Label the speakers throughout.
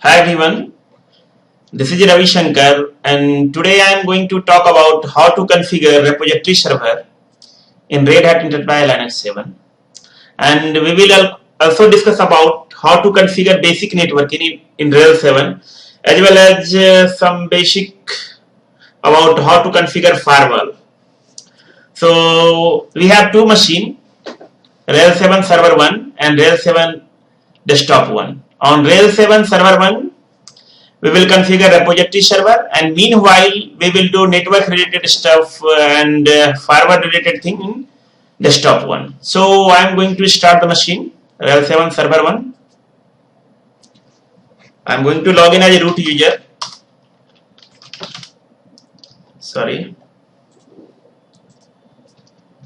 Speaker 1: Hi everyone, this is Ravi Shankar and today I am going to talk about how to configure repository server in Red Hat Enterprise Linux 7, and we will also discuss about how to configure basic networking in RHEL7 as well as some basic about how to configure firewall. So we have two machines, RHEL7 server 1 and RHEL7 desktop 1. On RHEL7 server 1 we will configure repository server, and meanwhile we will do network related stuff and firewall related thing in desktop 1. So I am going to start the machine RHEL7 server 1. I am going to log in as a root user. Sorry,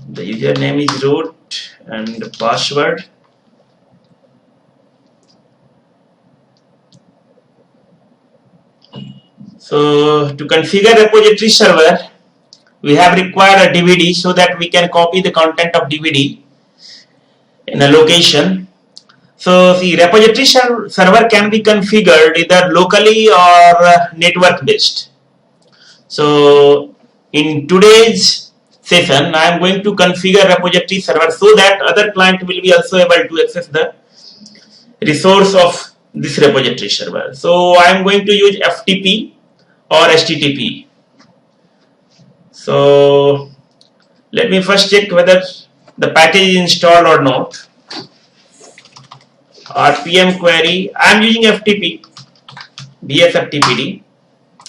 Speaker 1: the username is root and the password. So to configure repository server, we have required a DVD so that we can copy the content of DVD in a location. So the repository server can be configured either locally or network based. So in today's session, I am going to configure repository server so that other client will be also able to access the resource of this repository server. So I am going to use FTP or HTTP. So let me first check whether the package is installed or not. RPM query, I am using FTP, BSFTPD.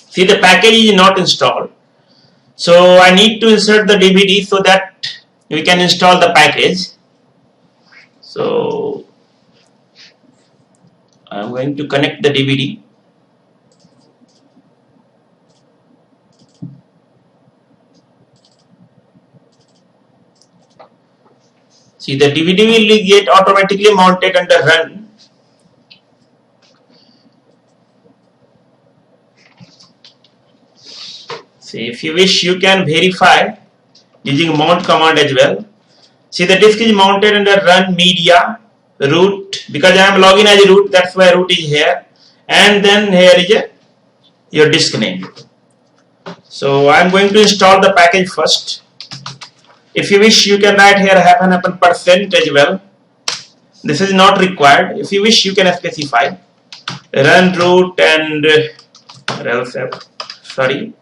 Speaker 1: See, the package is not installed. So I need to insert the DVD so that we can install the package. So I am going to connect the DVD. See, the DVD will get automatically mounted under run. See, if you wish, you can verify using mount command as well. See, the disk is mounted under run media root, because I am logging as a root, that's why root is here, and then here is your disk name. So I am going to install the package first. If you wish, you can write here %% as well. This is not required. If you wish, you can specify run root and RHEL7. Sorry,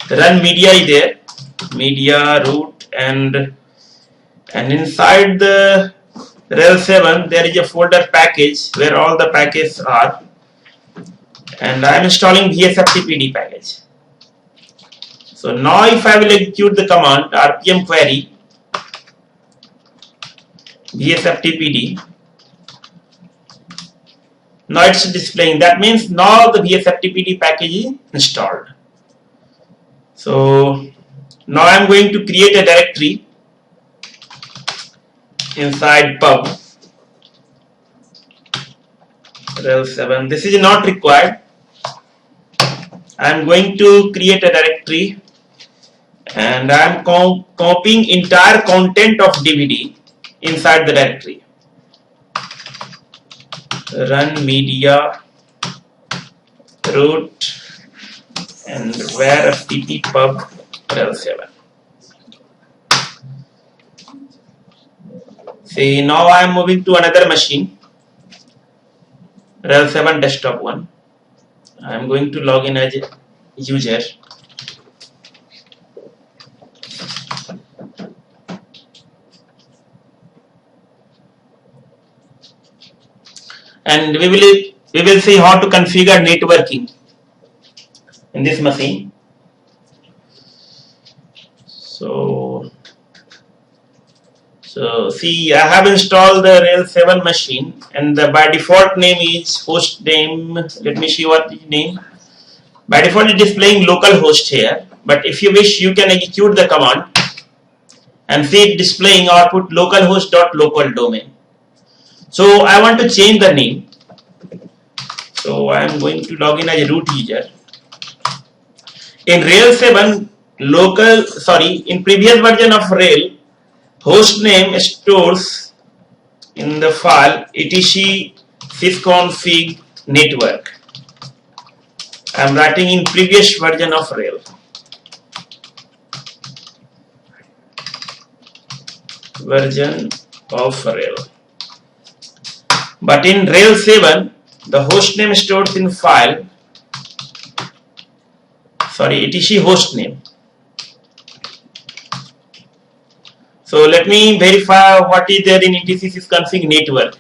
Speaker 1: run media is there, media root, and inside the RHEL7 there is a folder package where all the packages are, and I am installing BSFTPD package. So now if I will execute the command RPM query BSFTPD, now it's displaying. That means now the BSFTPD package is installed. So now I am going to create a directory inside pub RHEL7. This is not required. I am going to create a directory and I am copying entire content of DVD inside the directory. Run media root and where FTP pub RHEL7. See, now I am moving to another machine, RHEL7 desktop 1. I am going to log in as a user. And we will see how to configure networking in this machine. So see, I have installed the RHEL7 machine, and by default name is Hostname. Let me see what is name. By default it is displaying localhost here, but if you wish, you can execute the command and see it displaying output localhost.local domain. So I want to change the name. So I am going to log in as a root user. In RHEL7 in previous version of RHEL, hostname stores in the file etc sysconfig network. I am writing in previous version of RHEL. Version of RHEL. But in RHEL7, the hostname stores in file, etc hostname. So let me verify what is there in etc sysconfig network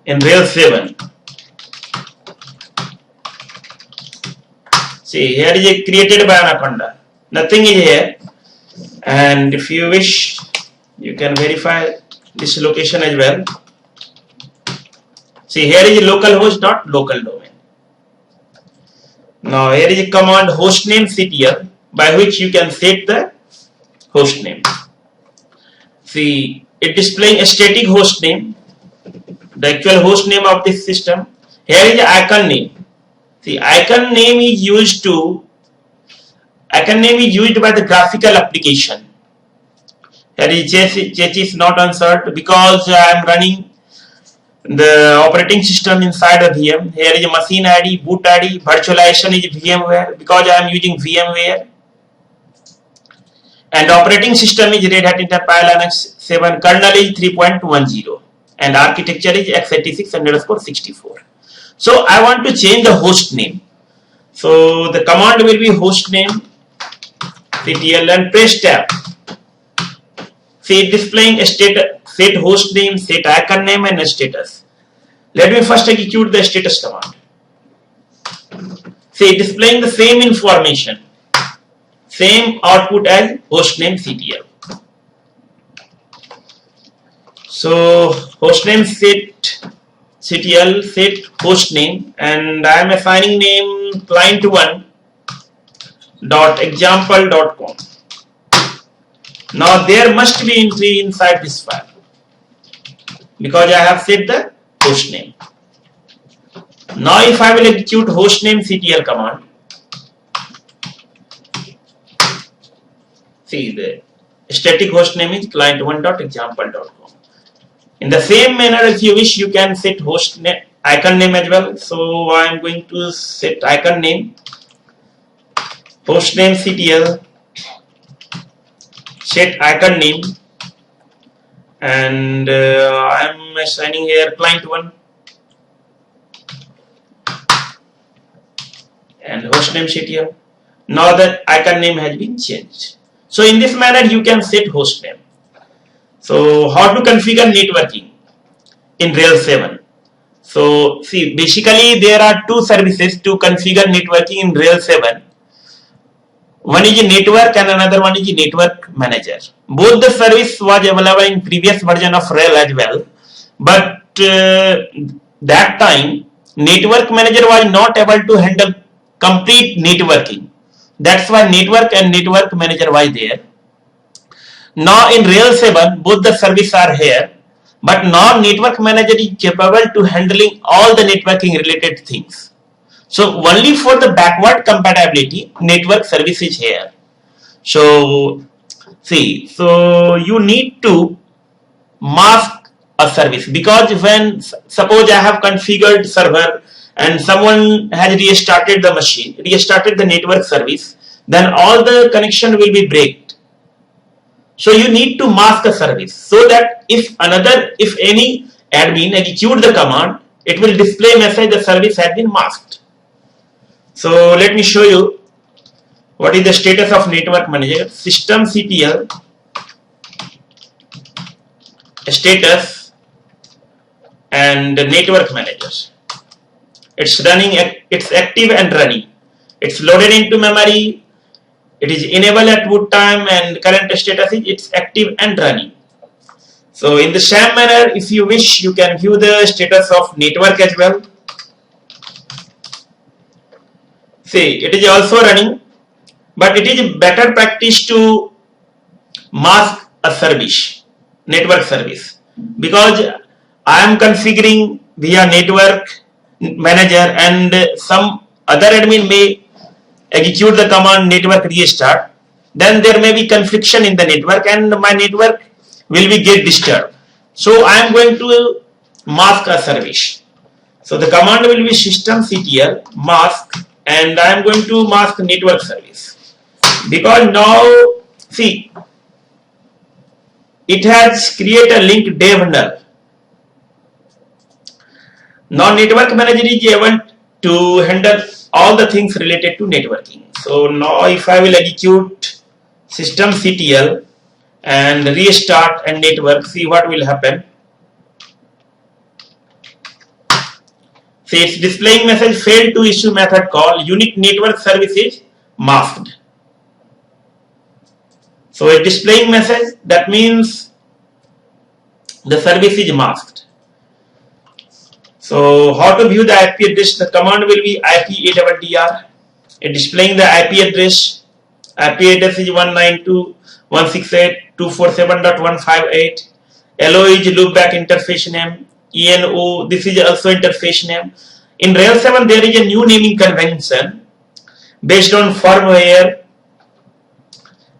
Speaker 1: in RHEL7. See, here is a created by Anaconda. Nothing is here. And if you wish, you can verify this location as well. See, here is localhost.local domain. Now here is a command hostname ctl by which you can set the hostname. See, it displaying a static hostname, the actual hostname of this system. Here is the icon name. The icon name is used by the graphical application. Here is check is not answered because I am running the operating system inside a VM. Here is a machine ID, boot ID, virtualization is VMware because I am using VMware. And operating system is Red Hat Enterprise Linux 7, kernel is 3.10 and architecture is x86_64. So I want to change the host name. So the command will be hostname ctl and press tab. See, displaying a set host name, set icon name and a status. Let me first execute the status command. See, displaying the same information, same output as hostname ctl. So hostname set ctl set hostname, and I am assigning name client1 .example.com. Now there must be entry inside this file because I have set the hostname. Now if I will execute hostname ctl command, see the static hostname is client1.example.com. In the same manner, if you wish, you can set host name, icon name as well. So I am going to set icon name hostname ctl set icon name, and I am assigning here client1 and hostname ctl. Now the icon name has been changed. So in this manner you can set hostname. So how to configure networking in RHEL7? So see, basically there are two services to configure networking in RHEL7. One is a network and another one is a network manager. Both the service was available in previous version of RHEL as well, but that time network manager was not able to handle complete networking. That's why network and network manager was there. Now in RHEL7 both the services are here, but now network manager is capable to handling all the networking related things. So only for the backward compatibility network service is here. So see, so you need to mask a service, because when suppose I have configured server and someone has restarted the machine, restarted the network service, then all the connection will be break. So you need to mask a service so that if any admin execute the command, it will display message the service has been masked. So let me show you what is the status of network manager. System ctl status and network managers. It's running, it's active and running. It's loaded into memory. It is enabled at boot time, and current status is it's active and running. So in the same manner, if you wish, you can view the status of network as well. See, it is also running, but it is better practice to mask a service, network service, because I am configuring via network manager and some other admin may execute the command network restart, then there may be confliction in the network and my network will be get disturbed. So I am going to mask a service. So the command will be systemctl mask, and I am going to mask network service, because now see it has created a link dev null. Now network manager is able to handle all the things related to networking. So now if I will execute systemctl and restart and network, see what will happen. See, it's displaying message failed to issue method call, unique network service is masked. So it's displaying message, that means the service is masked. So how to view the IP address? The command will be IP-ADDR. It displaying the IP address. IP address is 192.168.247.158. LO is loopback interface name. ENO, this is also interface name. In RHEL7 there is a new naming convention based on firmware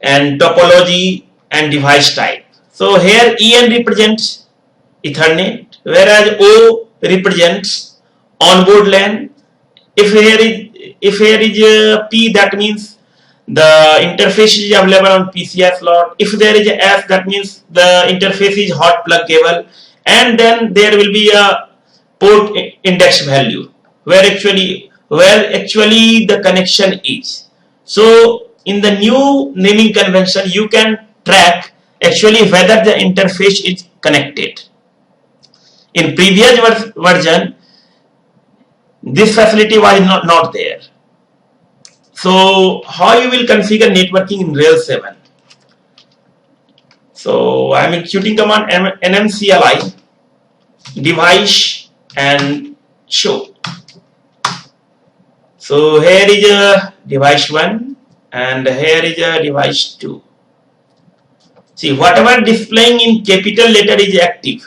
Speaker 1: and topology and device type. So here EN represents Ethernet, whereas O represents onboard LAN. If here is a P, that means the interface is available on PCI slot. If there is a S, that means the interface is hot plug cable, and then there will be a port index value where actually the connection is. So in the new naming convention you can track actually whether the interface is connected. In previous version this facility was not there. So how you will configure networking in RHEL7? So I am executing command nmcli device and show. So here is a device 1 and here is a device 2. See, whatever displaying in capital letter is active.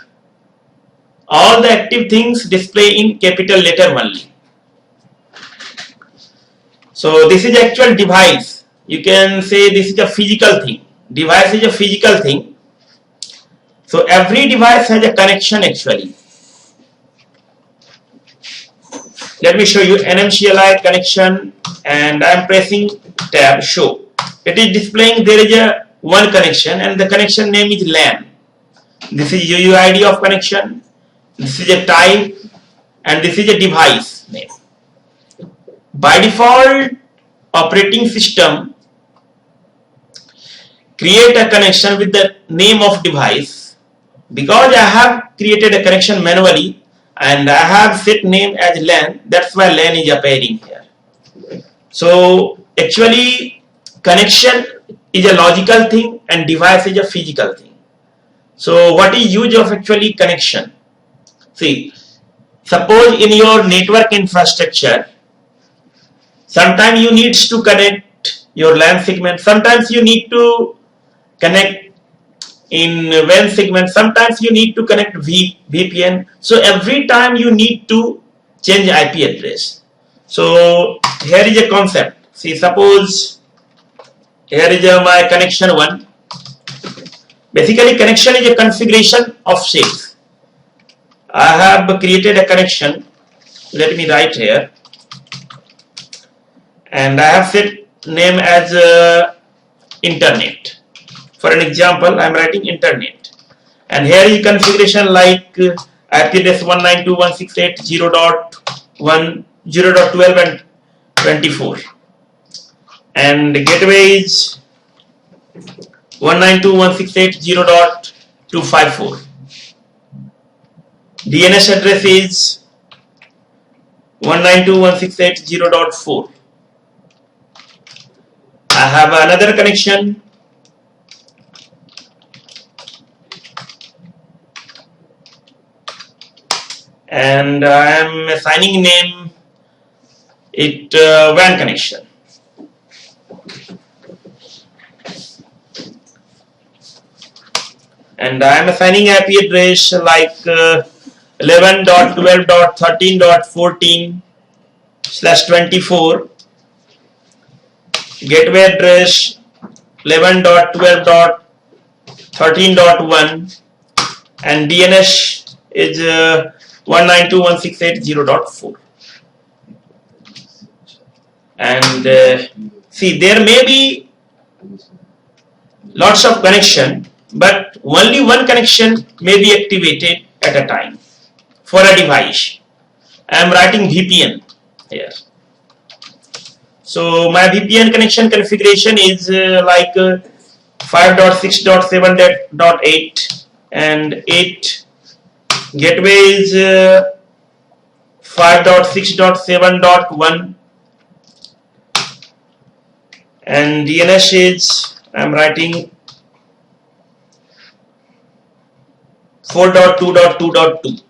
Speaker 1: All the active things display in capital letter only. So this is actual device. You can say this is a physical thing. Device is a physical thing. So every device has a connection actually. Let me show you nmcli connection, and I am pressing tab show. It is displaying there is a one connection and the connection name is LAN. This is UUID of connection. This is a type and this is a device name. By default, operating system create a connection with the name of device. Because I have created a connection manually and I have set name as LAN, that's why LAN is appearing here. So actually connection is a logical thing and device is a physical thing. So what is use of actually connection? See, suppose in your network infrastructure, sometimes you need to connect your LAN segment, sometimes you need to connect in WAN segment, sometimes you need to connect VPN. So every time you need to change IP address. So here is a concept. See, suppose here is my connection 1. Basically connection is a configuration of shapes. I have created a connection. Let me write here. And I have set name as internet. For an example, I am writing internet. And here is configuration like IP address 192.168.0.12 and 24. And gateway is 192.168.0.254. DNS address is 192.168.0.4. I have another connection. And I am assigning name it WAN connection. And I am assigning IP address like 11.12.13.14/24. Gateway address 11.12.13.1 and DNS is 192.168.0.4. And see, there may be lots of connection, but only one connection may be activated at a time for a device. I am writing VPN here. So my VPN connection configuration is like 5.6.7.8 and 8. Gateway is 5.6.7.1 and DNS is I am writing 4.2.2.2.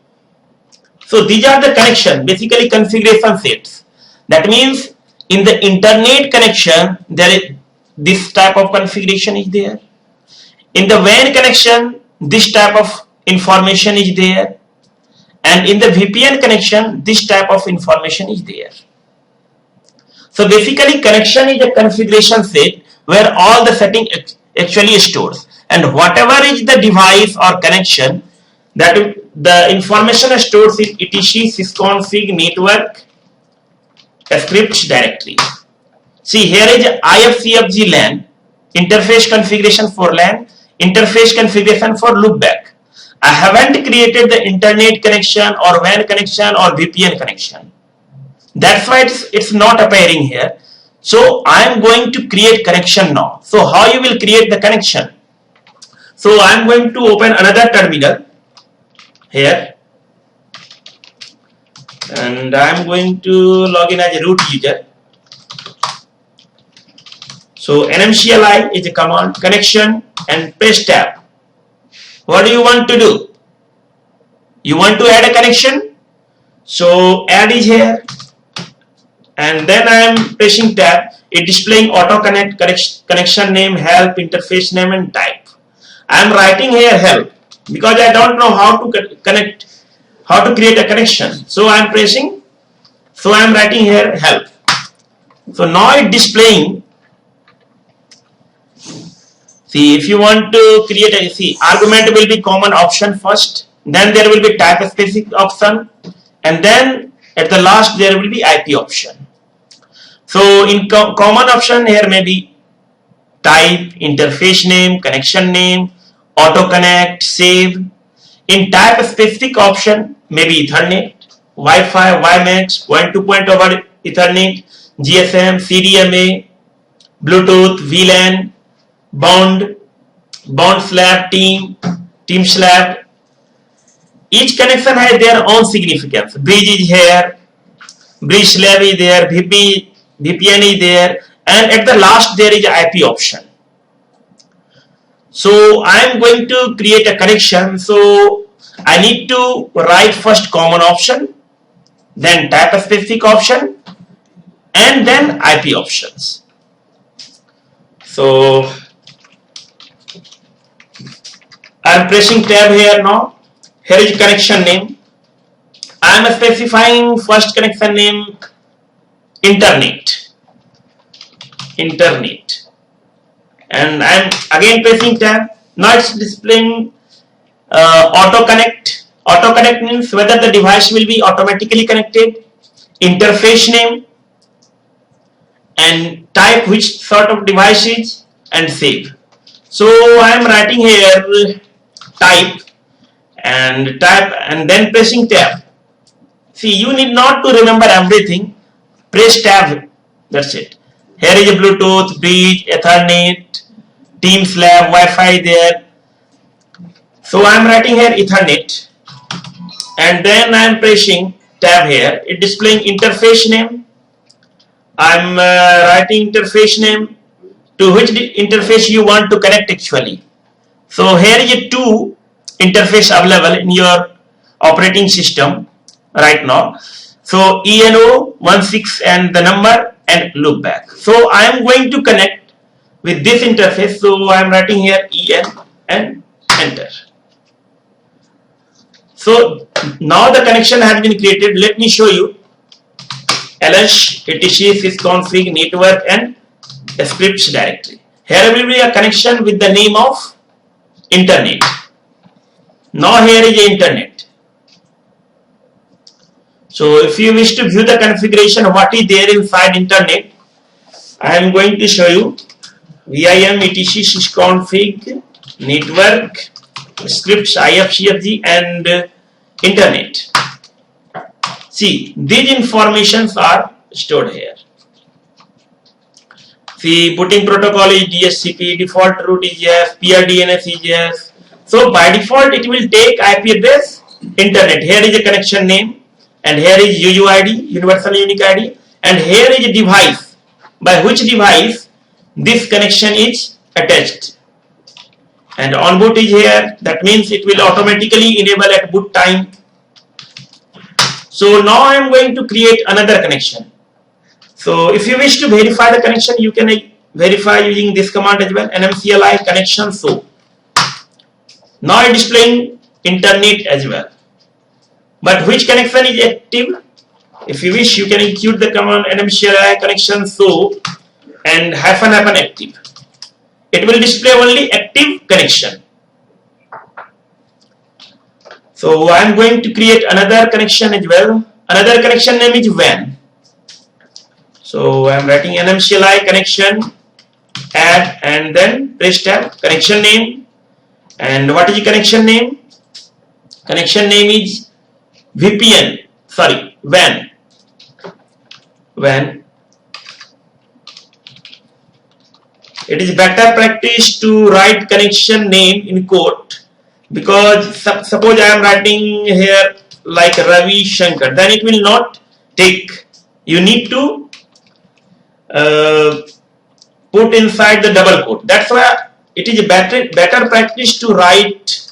Speaker 1: So these are the connection, basically configuration sets. That means in the internet connection there is this type of configuration is there. In the WAN connection this type of information is there, and in the VPN connection this type of information is there. So basically connection is a configuration set where all the setting actually stores, and whatever is the device or connection, that the information stores in etc sysconfig network scripts directory. See, here is IFCFG LAN, interface configuration for LAN, interface configuration for loopback. I haven't created the internet connection or WAN connection or VPN connection. That's why it's not appearing here. So I am going to create connection now. So how you will create the connection? So I am going to open another terminal here, and I am going to log in as a root user. So nmcli is a command, connection, and press tab. What do you want to do? You want to add a connection? So add is here, and then I am pressing tab. It displaying auto connect, connection name, help, interface name, and type. I am writing here help because I don't know how to connect, how to create a connection. So I am pressing. So I am writing here help. So now it displaying. See, if you want to create a, see, argument will be common option first, then there will be type specific option, and then at the last there will be IP option. So in common option here may be type, interface name, connection name, auto connect, save. In type specific option maybe Ethernet, Wi-Fi, WiMAX, point-to-point over Ethernet, GSM, CDMA, Bluetooth, VLAN, bond slab, team slab. Each connection has their own significance. Bridge is here, bridge slab is there, VPN is there, and at the last there is IP option. So I am going to create a connection. So I need to write first common option, then type specific option, and then IP options. So I am pressing tab here now. Here is connection name. I am specifying first connection name internet, and I am again pressing tab. Now it's displaying auto connect. Auto connect means whether the device will be automatically connected, interface name, and type which sort of device is, and save. So I am writing here type and then pressing tab. See, you need not to remember everything. Press tab, that's it. Here is a Bluetooth, bridge, Ethernet, team slab, Wi-Fi there. So I am writing here Ethernet, and then I am pressing tab here. It displaying interface name. I am writing interface name, to which interface you want to connect actually. So here is a two interface available in your operating system right now. So ENO16 and the number and loopback. So I am going to connect with this interface. So I am writing here EN and enter. So now the connection has been created. Let me show you. ls etc sysconfig network and scripts directory. Here will be a connection with the name of internet. Now here is the internet. So if you wish to view the configuration, what is there inside internet, I am going to show you. VIM etc sysconfig network scripts ifcfg and internet. See, these informations are stored here. See, booting protocol is DHCP, default route is yes, PRDNS is yes. So by default it will take IP address, internet. Here is a connection name, and here is UUID, universal unique ID, and here is a device by which device this connection is attached. And on boot is here, that means it will automatically enable at boot time. So now I am going to create another connection. So if you wish to verify the connection, you can verify using this command as well, nmcli connection show. Now I am displaying internet as well. But which connection is active? If you wish, you can execute the command nmcli connection show and ---- active. It will display only active connection. So I am going to create another connection as well. Another connection name is WAN. So I am writing nmcli connection add and then press tab, connection name. And what is the connection name? Connection name is WAN. It is better practice to write connection name in quote, because suppose I am writing here like Ravi Shankar, then it will not take. You need to put inside the double quote. That's why it is better practice to write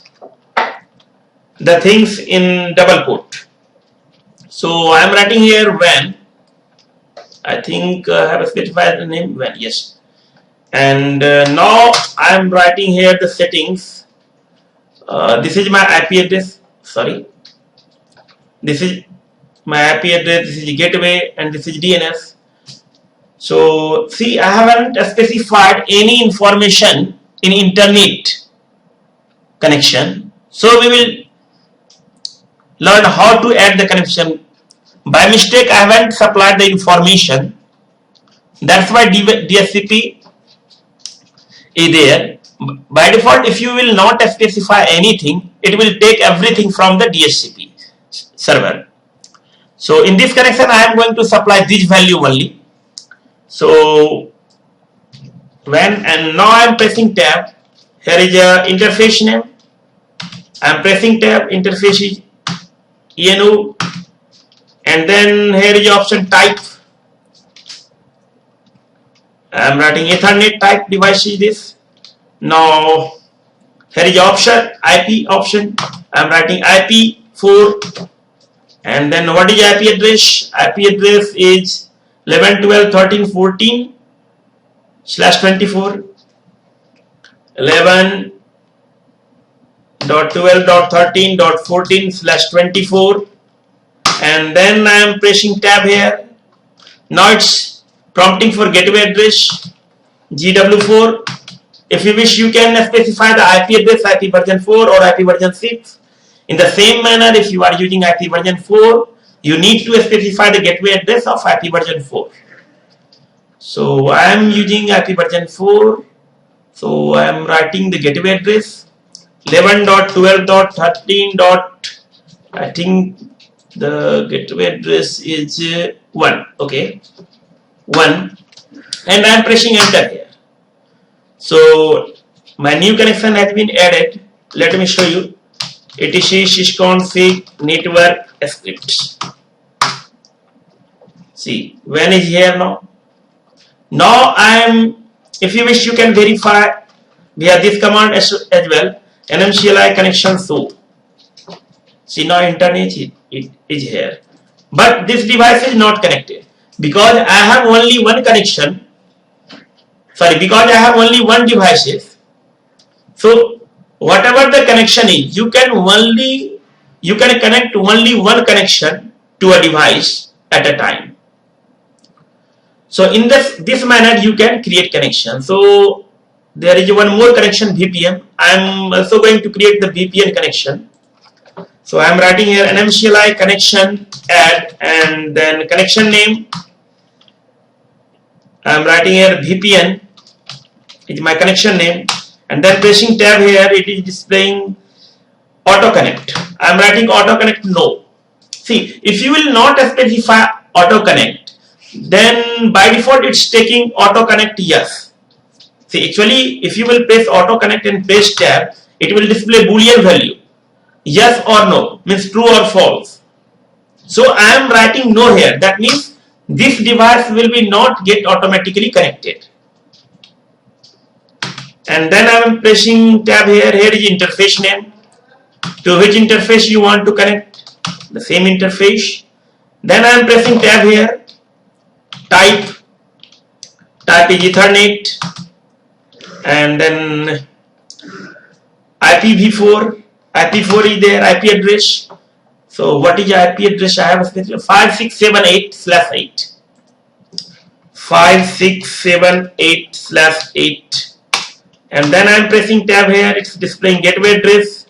Speaker 1: the things in double quote. So I am writing here WAN. I think I have specified the name WAN. Yes. And now I am writing here the settings. This is my IP address. Sorry. This is my IP address. This is gateway, and this is DNS. So see, I haven't specified any information in internet connection. So we will learn how to add the connection. By mistake, I haven't supplied the information. That's why DHCP is there. By default, if you will not specify anything, it will take everything from the DHCP server. So in this connection, I am going to supply this value only. So when, and now I am pressing tab. Here is a interface name. I am pressing tab. Interface is ENO, and then here is the option type. I am writing Ethernet type device is this. Now here is the option IP option. I am writing IP4, and then what is IP address? IP address is 11.12.13.14/24. 11.12.13.14/24, and then I am pressing tab here. Now it's prompting for gateway address GW4. If you wish, you can specify the IP address IP version 4 or IP version 6. In the same manner, if you are using IP version 4, you need to specify the gateway address of IP version 4. So I am using IP version 4. So I am writing the gateway address 11.12.13. I think the gateway address is 1. Okay, 1, and I am pressing enter here. So my new connection has been added. Let me show you. etc sysconfig network scripts. See, when is here now? Now I am. If you wish, you can verify via this command as well. nmcli connection show. See, now internet is here, but this device is not connected because I have only one connection. Sorry, because I have only one devices. So whatever the connection is, you can connect only one connection to a device at a time. So in this manner you can create connection. So there is one more connection, VPN. I am also going to create the VPN connection. So I am writing here NMCLI connection add, and then connection name. I am writing here VPN is my connection name, and then pressing tab here, it is displaying auto connect. I am writing auto connect no. See, if you will not specify auto connect, then by default it's taking auto connect yes. See, actually if you will press auto connect and press tab, it will display boolean value, yes or no, means true or false. So I am writing no here, that means this device will be not get automatically connected. And then I am pressing tab here, here is interface name, to which interface you want to connect, the same interface. Then I am pressing tab here, type is Ethernet, and then IPv4 is there, IP address. So what is IP address? I have a specific 5678/8. 5678/8. And then I am pressing tab here, it's displaying gateway address.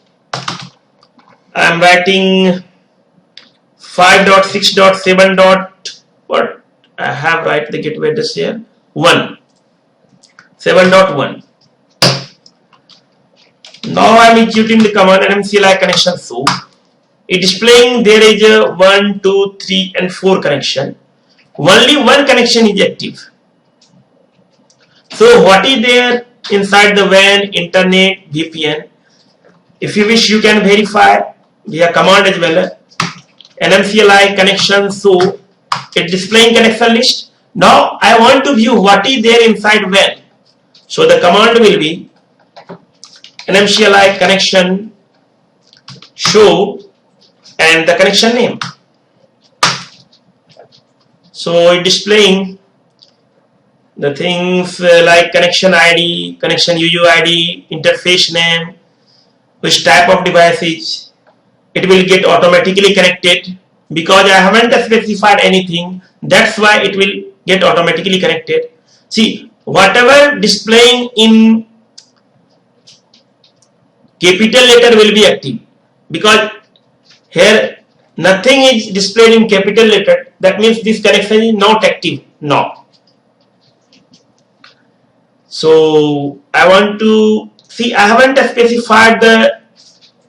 Speaker 1: I am writing 5.6.7. What I have write the gateway address here, 7.1. Now I am executing the command NMCLI connection. So it is displaying there is a 1, 2, 3 and 4 connection. Only one connection is active. So what is there inside the WAN, internet, VPN? If you wish, you can verify via command as well. NMCLI connection, so it's displaying connection list. Now I want to view what is there inside WAN. So the command will be NMCLI connection show and the connection name. So it's displaying the things like connection ID, connection UUID, interface name, which type of device is. It will get automatically connected because I haven't specified anything. That's why it will get automatically connected. See, whatever displaying in capital letter will be active, because here nothing is displayed in capital letter. That means this connection is not active now. So I want to see, I haven't specified the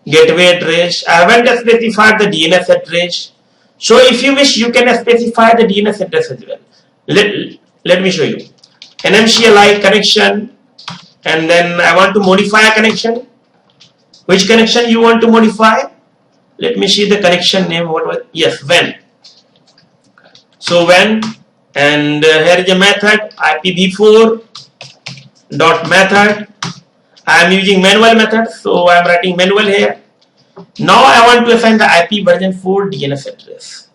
Speaker 1: gateway address, I haven't specified the DNS address. So if you wish, you can specify the DNS address as well. Let me show you. NMCLI connection, and then I want to modify a connection. Which connection you want to modify? Let me see the connection name. What was? Yes, WAN. So WAN, and here is a method IPv4 dot method. I am using manual method, so I am writing manual here. Now I want to assign the IP version 4 DNS address.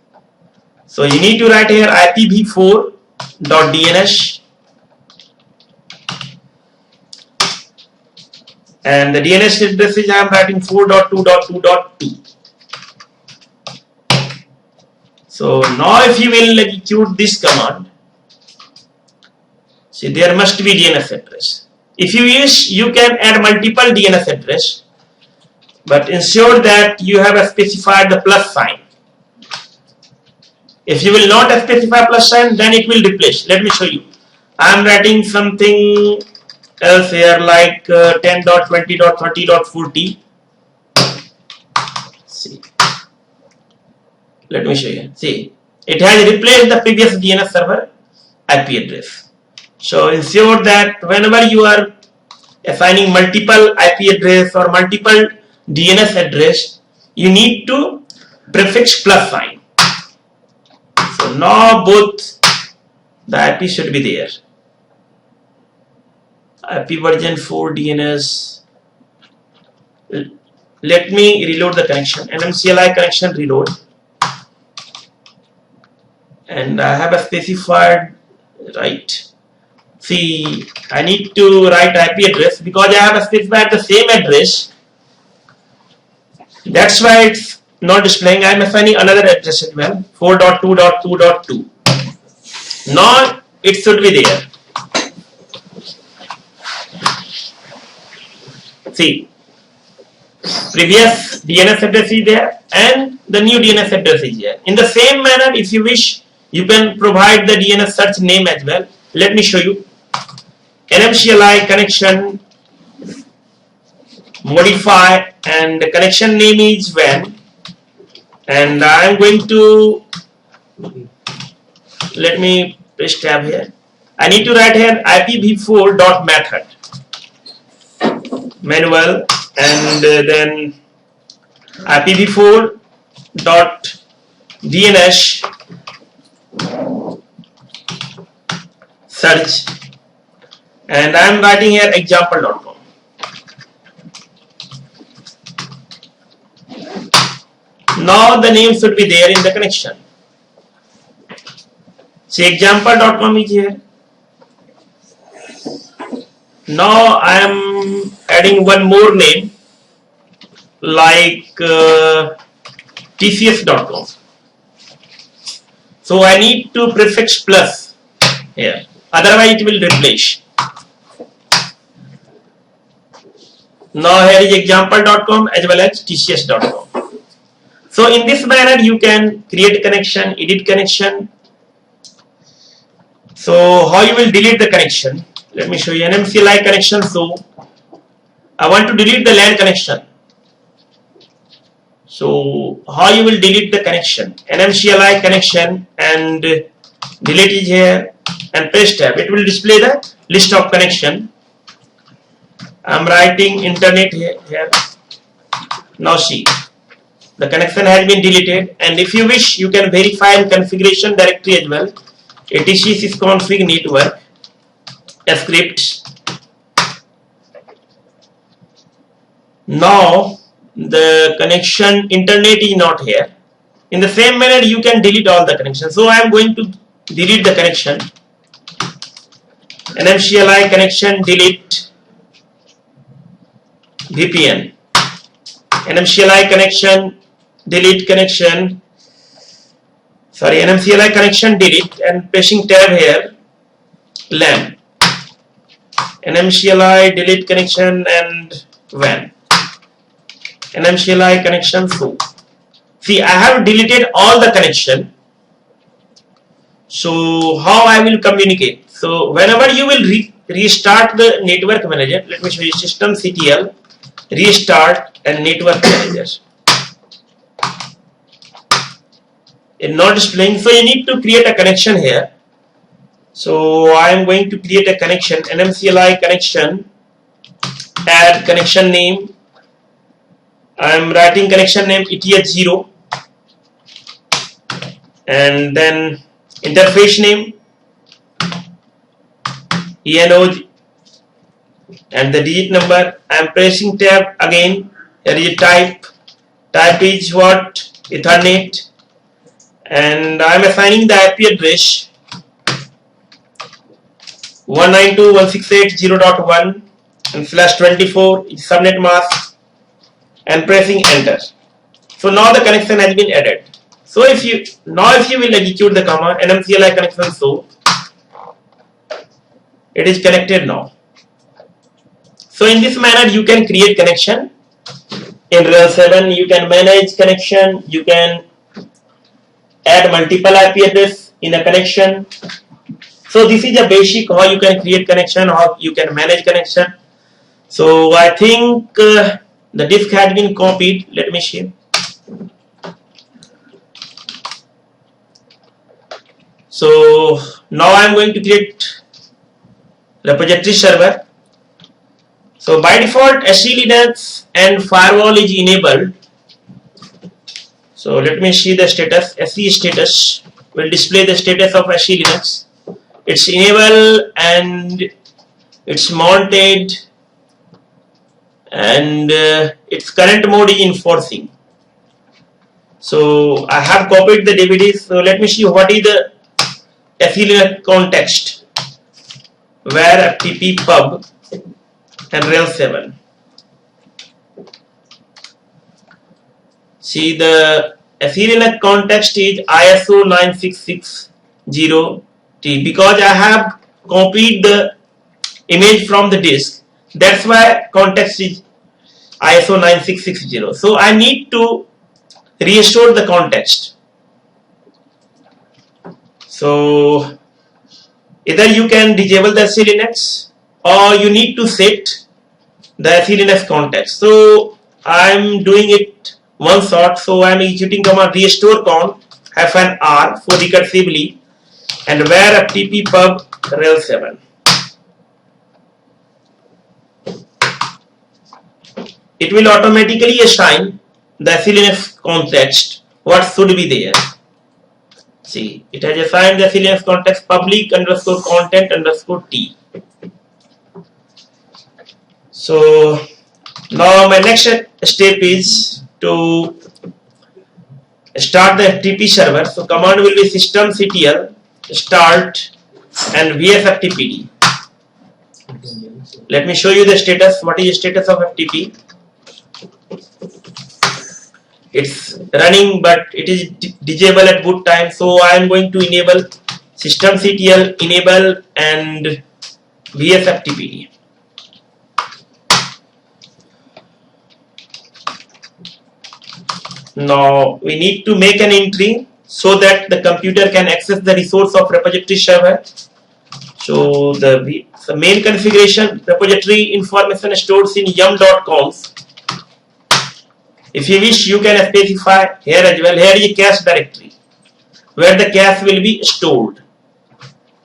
Speaker 1: So you need to write here IPv4 dot DNS, and the DNS address is I am writing 4.2.2.2. So now if you will execute this command, see, there must be DNS address. If you wish, you can add multiple DNS address, but ensure that you have specified the plus sign. If you will not specify plus sign, then it will replace. Let me show you. I am writing something else here like 10.20.30.40. See, let me show you. See, it has replaced the previous DNS server IP address. So ensure that whenever you are assigning multiple IP address or multiple DNS address, you need to prefix plus sign. So now both the IP should be there. IP version 4 DNS. Let me reload the connection. NMCLI connection reload. And I have a specified right. See, I need to write IP address because I have specified the same address. That's why it's not displaying. I am assigning another address as well, 4.2.2.2. Now it should be there. See, previous DNS address is there and the new DNS address is here. In the same manner, if you wish, you can provide the DNS search name as well. Let me show you. NMCLI connection modify, and the connection name is WAN, and I am going to, let me press tab here. I need to write here IPv4.method manual, and then IPv4.DNS search, and I am writing here example.com. Now the name should be there in the connection. See, example.com is here. Now I am adding one more name like tcs.com. So I need to prefix plus here, otherwise it will replace. Now here is example.com as well as tcs.com. So in this manner you can create connection, edit connection. So how you will delete the connection? Let me show you. NMCLI connection. So I want to delete the LAN connection. So how you will delete the connection? NMCLI connection and delete is here and press tab. It will display the list of connection. I am writing internet here. Now see, the connection has been deleted, and if you wish you can verify in configuration directory as well. etc sysconfig network script. Now the connection internet is not here. In the same manner you can delete all the connections. So I am going to delete the connection. NMCLI connection delete VPN. NMCLI connection delete connection. Sorry, NMCLI connection delete and pressing tab here. LAN. NMCLI delete connection and WAN. NMCLI connection. So see, I have deleted all the connection. So how I will communicate? So whenever you will restart the network manager, let me show you. systemctl restart and network manager. It's not displaying, so you need to create a connection here. So I am going to create a connection. NMCLI connection, add connection name. I am writing connection name ETH0, and then interface name ENO, and the digit number. I am pressing tab again. Here is type. Type is what? Ethernet. And I am assigning the IP address 192.168.0.1 and /24 is subnet mask, and pressing enter. So now the connection has been added. So if you will execute the command NMCLI connection, so it is connected now. So in this manner you can create connection in RHEL7. You can manage connection. You can add multiple IP address in a connection. So this is a basic how you can create connection, how you can manage connection. So I think the disk has been copied. Let me share. So now I am going to create repository server. So by default SE Linux and firewall is enabled. So let me see the status. SE status will display the status of SE Linux. It's enabled and it's mounted, and its current mode is enforcing. So I have copied the DVDs. So let me see what is the SE Linux context, where FTP pub and RHEL7. See, the SE Linux context is ISO 9660T. Because I have copied the image from the disk, that's why context is ISO 9660. So I need to restore the context. So either you can disable the SELinux or you need to set the SELinux context. So I'm doing it one shot. So I'm executing command restore con -r for recursively and where FTP pub RHEL7. It will automatically assign the SELinux context what should be there. See, it has assigned the SELinux context public underscore content underscore t. So now my next step is to start the FTP server. So command will be systemctl start and vsftpd. Let me show you the status. What is the status of FTP? It's running, but it is disable at boot time. So I am going to enable systemctl enable and vsftpd. Now we need to make an entry so that the computer can access the resource of repository server. So the main configuration repository information stored in yum.conf. If you wish, you can specify here as well. Here is a cache directory where the cache will be stored.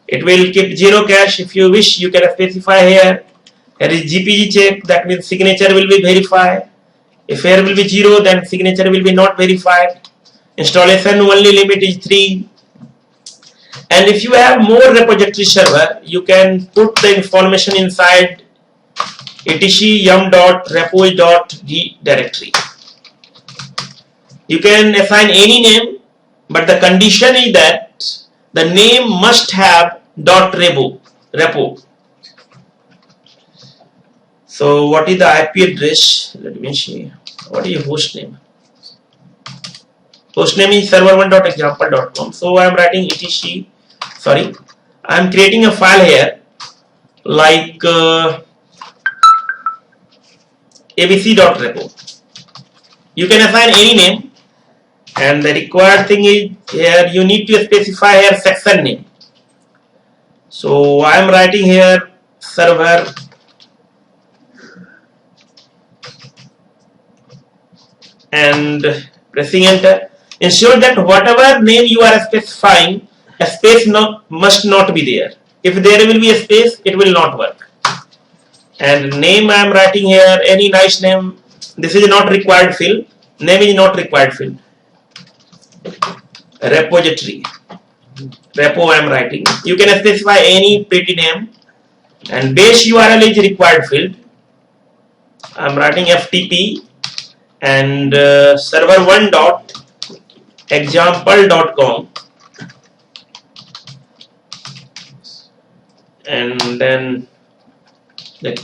Speaker 1: It will keep 0 cache. If you wish, you can specify here. Here is GPG check, that means signature will be verified. If here will be 0, then signature will be not verified. Installation only limit is 3. And if you have more repository server, you can put the information inside etc yum.repos.d directory. You can assign any name, but the condition is that the name must have .repo. So what is the IP address? Let me see. What is your host name? Host name is server1.example.com. So I am writing etc. Sorry, I am creating a file here like abc.repo. You can assign any name, and the required thing is here you need to specify here section name. So I am writing here server and pressing enter. Ensure that whatever name you are specifying, a space must not be there. If there will be a space, it will not work. And name I am writing here any nice name. This is not required field. Name is not required field. Repository. Repo I am writing. You can specify any pretty name. And base URL is required field. I am writing FTP and server1.example.com. And then the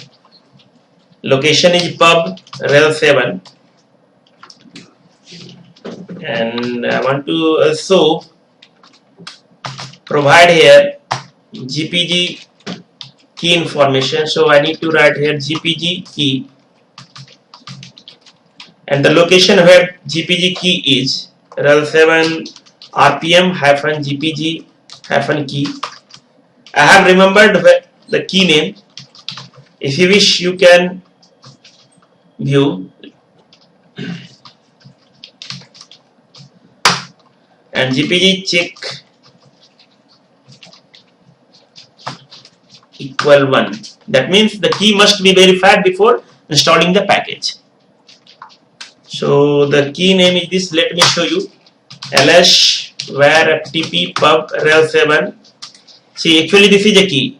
Speaker 1: location is pub RHEL7, and I want to also provide here GPG key information. So I need to write here GPG key, and the location where GPG key is RHEL7 rpm-gpg-key. I have remembered the key name. If you wish, you can view and GPG check equal 1. That means the key must be verified before installing the package. So the key name is this. Let me show you. ls where ftp pub RHEL7. See, actually this is a key.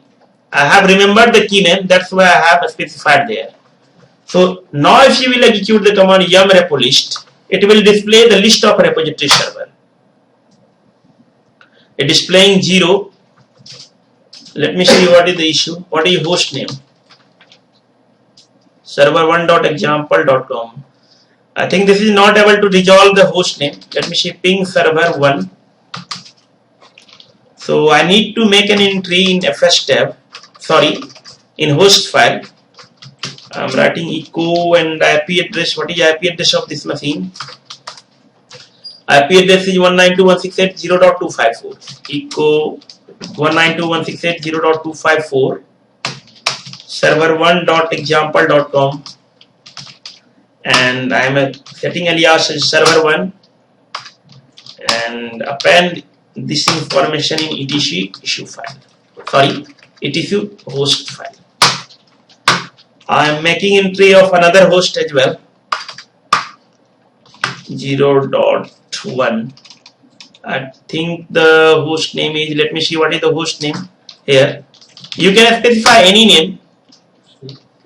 Speaker 1: I have remembered the key name, that's why I have specified there. So now if you will execute the command yum repo list, it will display the list of repository server. It is displaying 0. Let me see what is the issue. What is your host name? server1.example.com. I think this is not able to resolve the host name. Let me see ping server1. So I need to make an entry in fs tab, in host file. I'm writing echo and IP address. What is IP address of this machine? IP address is 192.168.0.254. Echo 192.168.0.254. server1.example.com, and I am setting alias as server1 and append this information in etc issue file. Sorry, etc host file. I am making entry of another host as well. 0.1. I think the host name is, let me see what is the host name here. You can specify any name,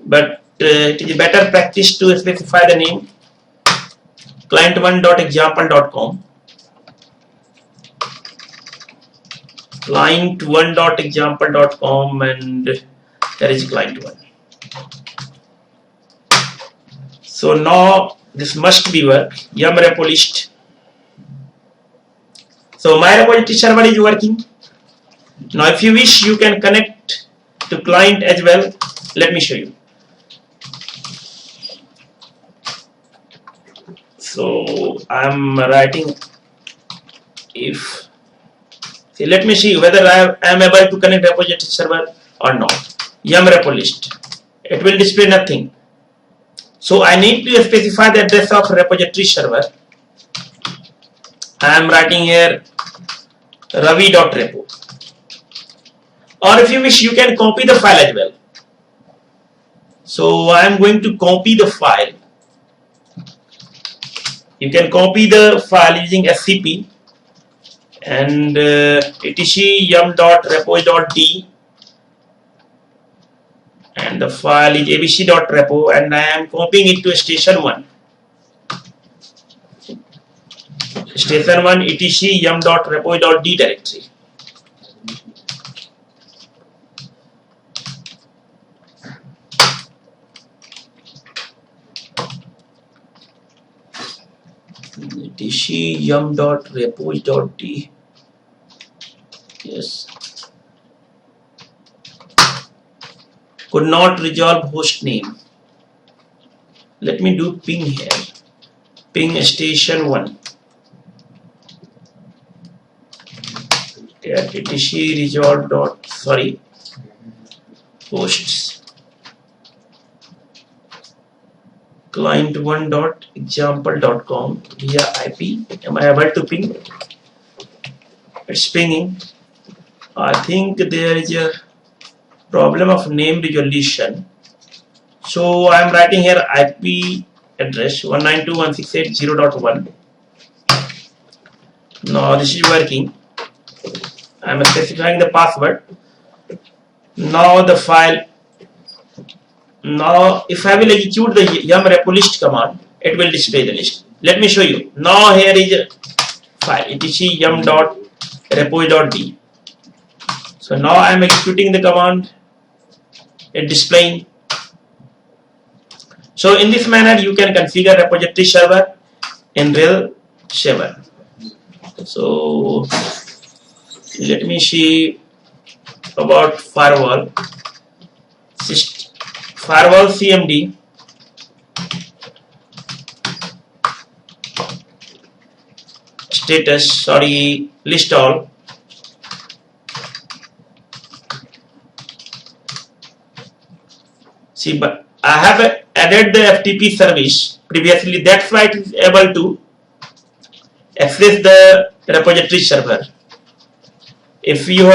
Speaker 1: but it is better practice to specify the name. client1.example.com, client1.example.com, and there is client1. So now this must be work. Yum repo list. So my repository server is working. Now if you wish, you can connect to client as well. Let me show you. So I'm writing if, see, let me see whether I am able to connect repository server or not. Yum repo list. It will display nothing. So I need to specify the address of repository server. I am writing here ravi.repo. Or if you wish, you can copy the file as well. So I am going to copy the file. You can copy the file using FTP and etc yum.repo.d, and the file is abc.repo, and I am copying it to station 1. Station 1 etc yum.repo.d directory. etc yum.repo.d. Yes. Could not resolve host name. Let me do ping here. Ping station 1. etc resolve dot, sorry, hosts client1.example.com via IP. Am I able to ping? It's pinging. I think there is a problem of name resolution. So I am writing here IP address 192.168.0.1. Now this is working. I am specifying the password. Now the file. Now if I will execute the yum repo list command, it will display the list. Let me show you. Now here is a file etc yum.repo.d. So now I am executing the command. It displaying. So in this manner you can configure repository server in RHEL7. So let me see about firewall. Firewall CMD. Status, sorry, list all. See, but I have added the FTP service previously. That's why it is able to access the repository server. If you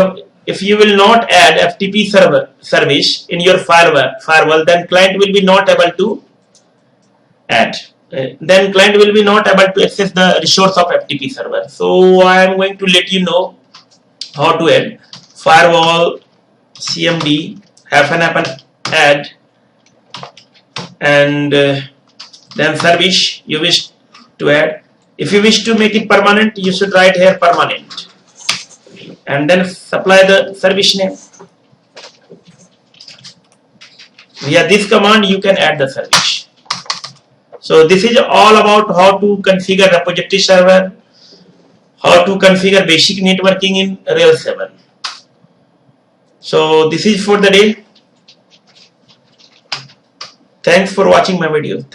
Speaker 1: will not add FTP server service in your firewall, then client will be not able to add. Then client will be not able to access the resource of FTP server. So I am going to let you know how to add firewall CMD add, and then service you wish to add. If you wish to make it permanent, you should write here permanent, and then supply the service name. Via this command you can add the service. So this is all about how to configure repository server, how to configure basic networking in RHEL7. So this is for the day. Thanks for watching my video.